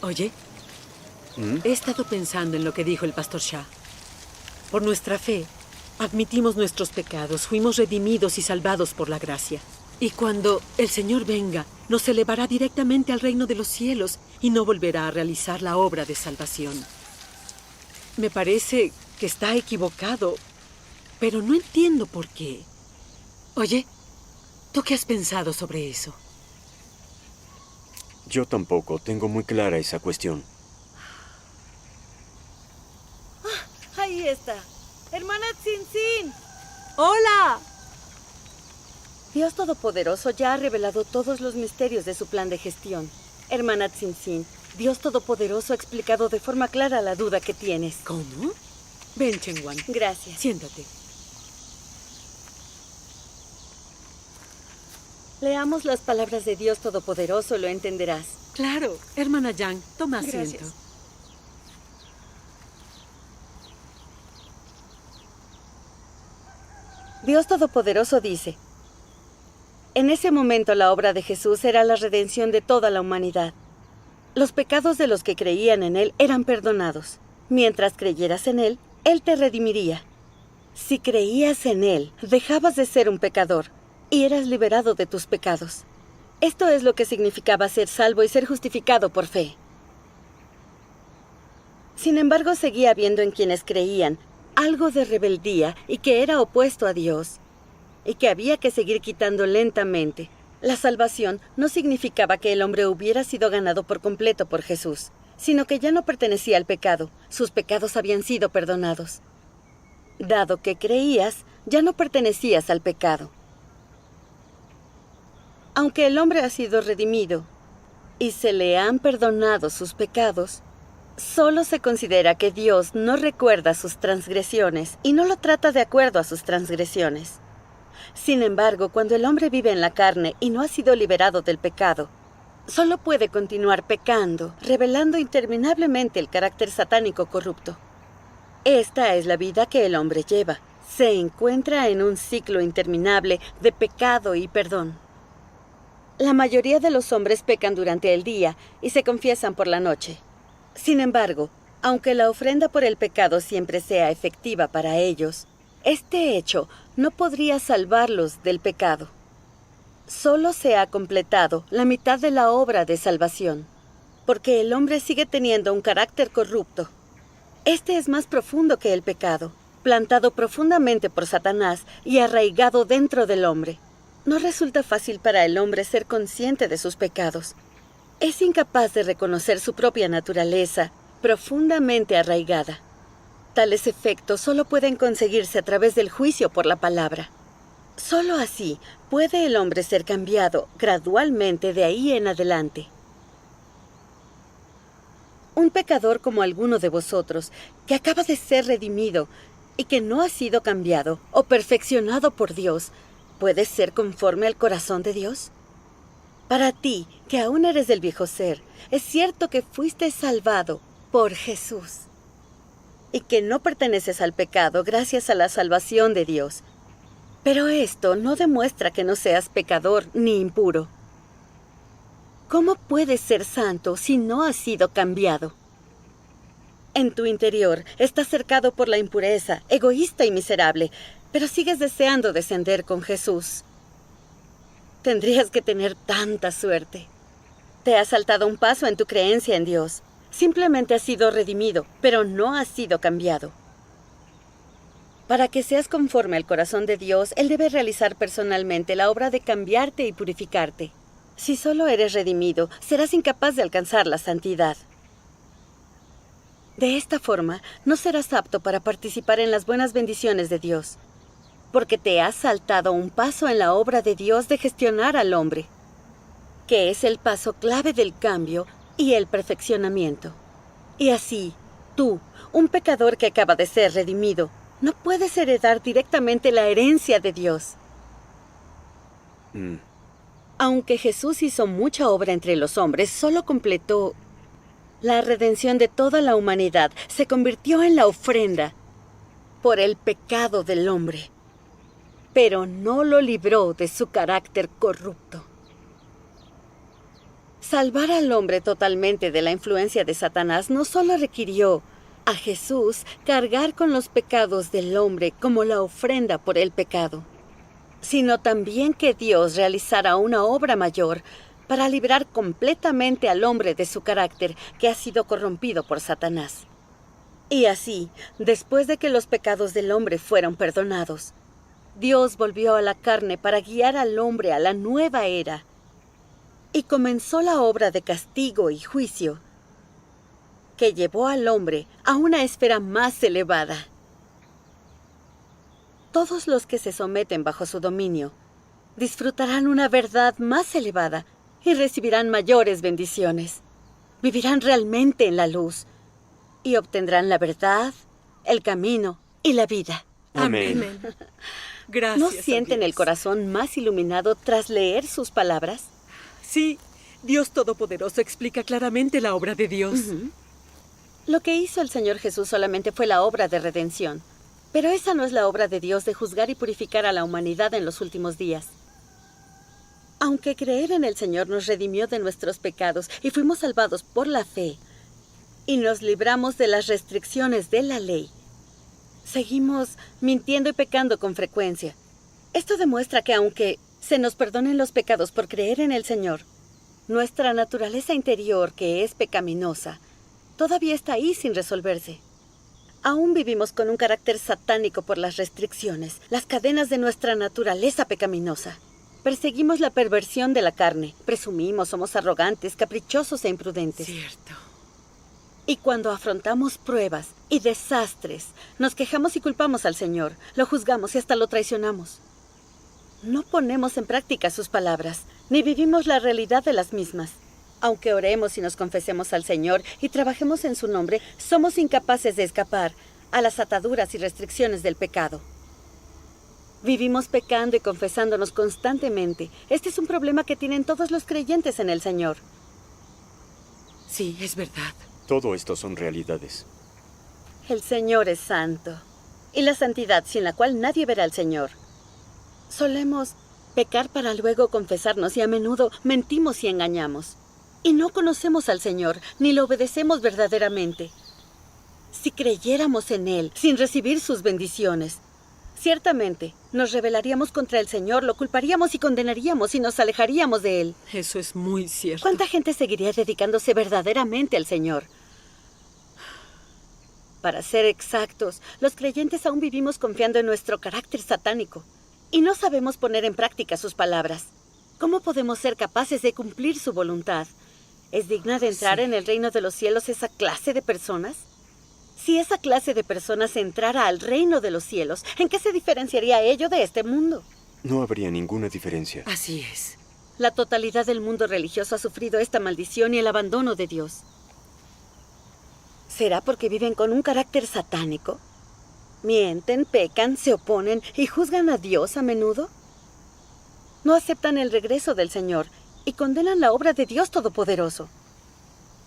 Oye, he estado pensando en lo que dijo el pastor Shah. Por nuestra fe, admitimos nuestros pecados, fuimos redimidos y salvados por la gracia. Y cuando el Señor venga, nos elevará directamente al reino de los cielos y no volverá a realizar la obra de salvación. Me parece que está equivocado, pero no entiendo por qué. Oye, ¿tú qué has pensado sobre eso? Yo tampoco tengo muy clara esa cuestión. Ahí está. Hermana Tsinsin. ¡Hola! Dios Todopoderoso ya ha revelado todos los misterios de su plan de gestión. Hermana Tsinsin, Dios Todopoderoso ha explicado de forma clara la duda que tienes. ¿Cómo? Ven, Chengwan. Gracias. Siéntate. Leamos las palabras de Dios Todopoderoso, lo entenderás. Claro, hermana Yang, toma asiento. Gracias. Dios Todopoderoso dice: en ese momento la obra de Jesús era la redención de toda la humanidad. Los pecados de los que creían en Él eran perdonados. Mientras creyeras en Él, Él te redimiría. Si creías en Él, dejabas de ser un pecador y eras liberado de tus pecados. Esto es lo que significaba ser salvo y ser justificado por fe. Sin embargo, seguía habiendo en quienes creían algo de rebeldía y que era opuesto a Dios, y que había que seguir quitando lentamente. La salvación no significaba que el hombre hubiera sido ganado por completo por Jesús, sino que ya no pertenecía al pecado. Sus pecados habían sido perdonados. Dado que creías, ya no pertenecías al pecado. Aunque el hombre ha sido redimido y se le han perdonado sus pecados, solo se considera que Dios no recuerda sus transgresiones y no lo trata de acuerdo a sus transgresiones. Sin embargo, cuando el hombre vive en la carne y no ha sido liberado del pecado, solo puede continuar pecando, revelando interminablemente el carácter satánico corrupto. Esta es la vida que el hombre lleva. Se encuentra en un ciclo interminable de pecado y perdón. La mayoría de los hombres pecan durante el día y se confiesan por la noche. Sin embargo, aunque la ofrenda por el pecado siempre sea efectiva para ellos, este hecho no podría salvarlos del pecado. Solo se ha completado la mitad de la obra de salvación, porque el hombre sigue teniendo un carácter corrupto. Este es más profundo que el pecado, plantado profundamente por Satanás y arraigado dentro del hombre. No resulta fácil para el hombre ser consciente de sus pecados. Es incapaz de reconocer su propia naturaleza, profundamente arraigada. Tales efectos solo pueden conseguirse a través del juicio por la palabra. Solo así puede el hombre ser cambiado gradualmente de ahí en adelante. Un pecador como alguno de vosotros, que acaba de ser redimido y que no ha sido cambiado o perfeccionado por Dios, ¿puede ser conforme al corazón de Dios? Para ti, que aún eres del viejo ser, es cierto que fuiste salvado por Jesús y que no perteneces al pecado gracias a la salvación de Dios. Pero esto no demuestra que no seas pecador ni impuro. ¿Cómo puedes ser santo si no has sido cambiado? En tu interior estás cercado por la impureza, egoísta y miserable, pero sigues deseando descender con Jesús. Tendrías que tener tanta suerte. Te has saltado un paso en tu creencia en Dios. Simplemente has sido redimido, pero no has sido cambiado. Para que seas conforme al corazón de Dios, Él debe realizar personalmente la obra de cambiarte y purificarte. Si solo eres redimido, serás incapaz de alcanzar la santidad. De esta forma, no serás apto para participar en las buenas bendiciones de Dios, porque te has saltado un paso en la obra de Dios de gestionar al hombre, que es el paso clave del cambio y el perfeccionamiento. Y así, tú, un pecador que acaba de ser redimido, no puedes heredar directamente la herencia de Dios. Aunque Jesús hizo mucha obra entre los hombres, solo completó la redención de toda la humanidad. Se convirtió en la ofrenda por el pecado del hombre, pero no lo libró de su carácter corrupto. Salvar al hombre totalmente de la influencia de Satanás no solo requirió a Jesús cargar con los pecados del hombre como la ofrenda por el pecado, sino también que Dios realizara una obra mayor para librar completamente al hombre de su carácter que ha sido corrompido por Satanás. Y así, después de que los pecados del hombre fueron perdonados, Dios volvió a la carne para guiar al hombre a la nueva era y comenzó la obra de castigo y juicio que llevó al hombre a una esfera más elevada. Todos los que se someten bajo su dominio disfrutarán una verdad más elevada y recibirán mayores bendiciones. Vivirán realmente en la luz y obtendrán la verdad, el camino y la vida. Amén. Gracias. ¿No sienten el corazón más iluminado tras leer sus palabras? Sí, Dios Todopoderoso explica claramente la obra de Dios. Lo que hizo el Señor Jesús solamente fue la obra de redención. Pero esa no es la obra de Dios de juzgar y purificar a la humanidad en los últimos días. Aunque creer en el Señor nos redimió de nuestros pecados y fuimos salvados por la fe, y nos libramos de las restricciones de la ley, seguimos mintiendo y pecando con frecuencia. Esto demuestra que aunque se nos perdonen los pecados por creer en el Señor, nuestra naturaleza interior, que es pecaminosa, todavía está ahí sin resolverse. Aún vivimos con un carácter satánico por las restricciones, las cadenas de nuestra naturaleza pecaminosa. Perseguimos la perversión de la carne, presumimos, somos arrogantes, caprichosos e imprudentes. Cierto. Y cuando afrontamos pruebas y desastres, nos quejamos y culpamos al Señor, lo juzgamos y hasta lo traicionamos. No ponemos en práctica sus palabras, ni vivimos la realidad de las mismas. Aunque oremos y nos confesemos al Señor y trabajemos en su nombre, somos incapaces de escapar a las ataduras y restricciones del pecado. Vivimos pecando y confesándonos constantemente. Este es un problema que tienen todos los creyentes en el Señor. Sí, es verdad. Todo esto son realidades. El Señor es santo, y la santidad sin la cual nadie verá al Señor. Solemos pecar para luego confesarnos y a menudo mentimos y engañamos. Y no conocemos al Señor, ni lo obedecemos verdaderamente. Si creyéramos en Él, sin recibir sus bendiciones, ciertamente nos rebelaríamos contra el Señor, lo culparíamos y condenaríamos y nos alejaríamos de Él. Eso es muy cierto. ¿Cuánta gente seguiría dedicándose verdaderamente al Señor? Para ser exactos, los creyentes aún vivimos confiando en nuestro carácter satánico y no sabemos poner en práctica sus palabras. ¿Cómo podemos ser capaces de cumplir su voluntad? ¿Es digna de entrar en el reino de los cielos esa clase de personas? Si esa clase de personas entrara al reino de los cielos, ¿en qué se diferenciaría ello de este mundo? No habría ninguna diferencia. Así es. La totalidad del mundo religioso ha sufrido esta maldición y el abandono de Dios. ¿Será porque viven con un carácter satánico? ¿Mienten, pecan, se oponen y juzgan a Dios a menudo? No aceptan el regreso del Señor y condenan la obra de Dios Todopoderoso.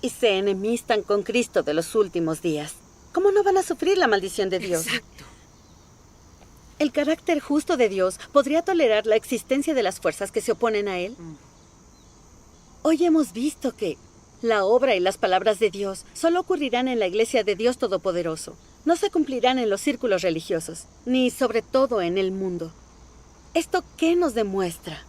Y se enemistan con Cristo de los últimos días. ¿Cómo no van a sufrir la maldición de Dios? Exacto. ¿El carácter justo de Dios podría tolerar la existencia de las fuerzas que se oponen a Él? Hoy hemos visto que la obra y las palabras de Dios solo ocurrirán en la Iglesia de Dios Todopoderoso. No se cumplirán en los círculos religiosos, ni sobre todo en el mundo. ¿Esto qué nos demuestra?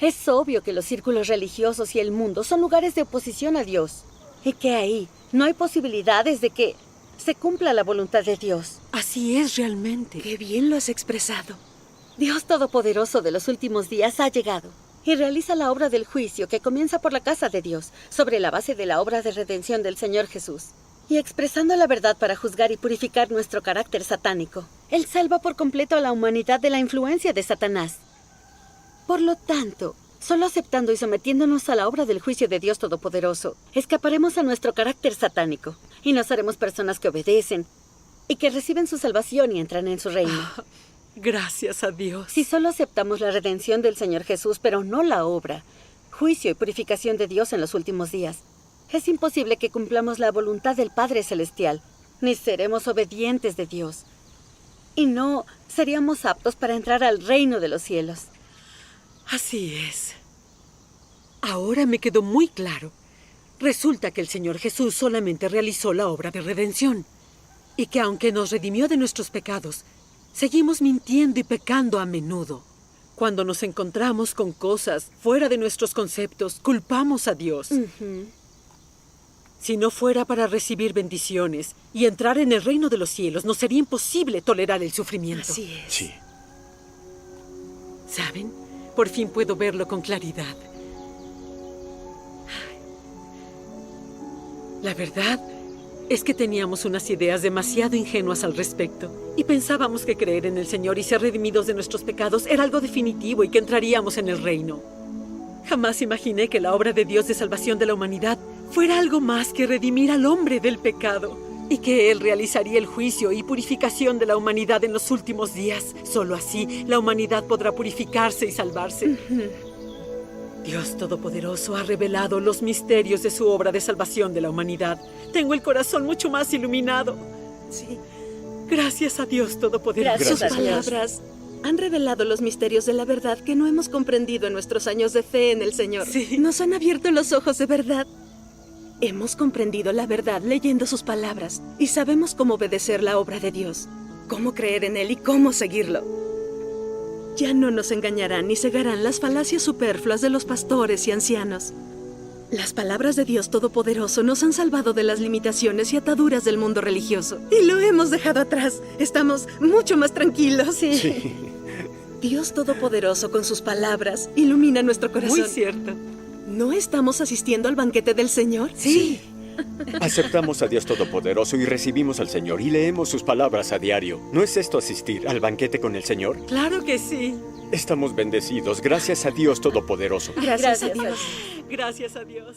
Es obvio que los círculos religiosos y el mundo son lugares de oposición a Dios, y que ahí no hay posibilidades de que se cumpla la voluntad de Dios. Así es realmente. Qué bien lo has expresado. Dios Todopoderoso de los últimos días ha llegado y realiza la obra del juicio que comienza por la casa de Dios, sobre la base de la obra de redención del Señor Jesús, y expresando la verdad para juzgar y purificar nuestro carácter satánico. Él salva por completo a la humanidad de la influencia de Satanás. Por lo tanto, solo aceptando y sometiéndonos a la obra del juicio de Dios Todopoderoso, escaparemos a nuestro carácter satánico y nos haremos personas que obedecen y que reciben su salvación y entran en su reino. Gracias a Dios. Si solo aceptamos la redención del Señor Jesús, pero no la obra, juicio y purificación de Dios en los últimos días, es imposible que cumplamos la voluntad del Padre Celestial, ni seremos obedientes de Dios, y no seríamos aptos para entrar al reino de los cielos. Así es. Ahora me quedó muy claro. Resulta que el Señor Jesús solamente realizó la obra de redención. Y que aunque nos redimió de nuestros pecados, seguimos mintiendo y pecando a menudo. Cuando nos encontramos con cosas fuera de nuestros conceptos, culpamos a Dios. Si no fuera para recibir bendiciones y entrar en el reino de los cielos, nos sería imposible tolerar el sufrimiento. Así es. Sí. ¿Saben? Por fin puedo verlo con claridad. La verdad es que teníamos unas ideas demasiado ingenuas al respecto. Y pensábamos que creer en el Señor y ser redimidos de nuestros pecados era algo definitivo y que entraríamos en el reino. Jamás imaginé que la obra de Dios de salvación de la humanidad fuera algo más que redimir al hombre del pecado. Y que Él realizaría el juicio y purificación de la humanidad en los últimos días. Solo así la humanidad podrá purificarse y salvarse. Dios Todopoderoso ha revelado los misterios de su obra de salvación de la humanidad. Tengo el corazón mucho más iluminado. Sí. Gracias a Dios Todopoderoso. Gracias a Sus Dios. palabras han revelado los misterios de la verdad que no hemos comprendido en nuestros años de fe en el Señor. Sí. Nos han abierto los ojos de verdad. Hemos comprendido la verdad leyendo sus palabras y sabemos cómo obedecer la obra de Dios, cómo creer en Él y cómo seguirlo. Ya no nos engañarán ni cegarán las falacias superfluas de los pastores y ancianos. Las palabras de Dios Todopoderoso nos han salvado de las limitaciones y ataduras del mundo religioso. Y lo hemos dejado atrás. Estamos mucho más tranquilos. Sí. Dios Todopoderoso con sus palabras ilumina nuestro corazón. Muy cierto. ¿No estamos asistiendo al banquete del Señor? Sí. Aceptamos a Dios Todopoderoso y recibimos al Señor y leemos sus palabras a diario. ¿No es esto asistir al banquete con el Señor? Claro que sí. Estamos bendecidos. Gracias a Dios Todopoderoso. Gracias a Dios. Gracias a Dios.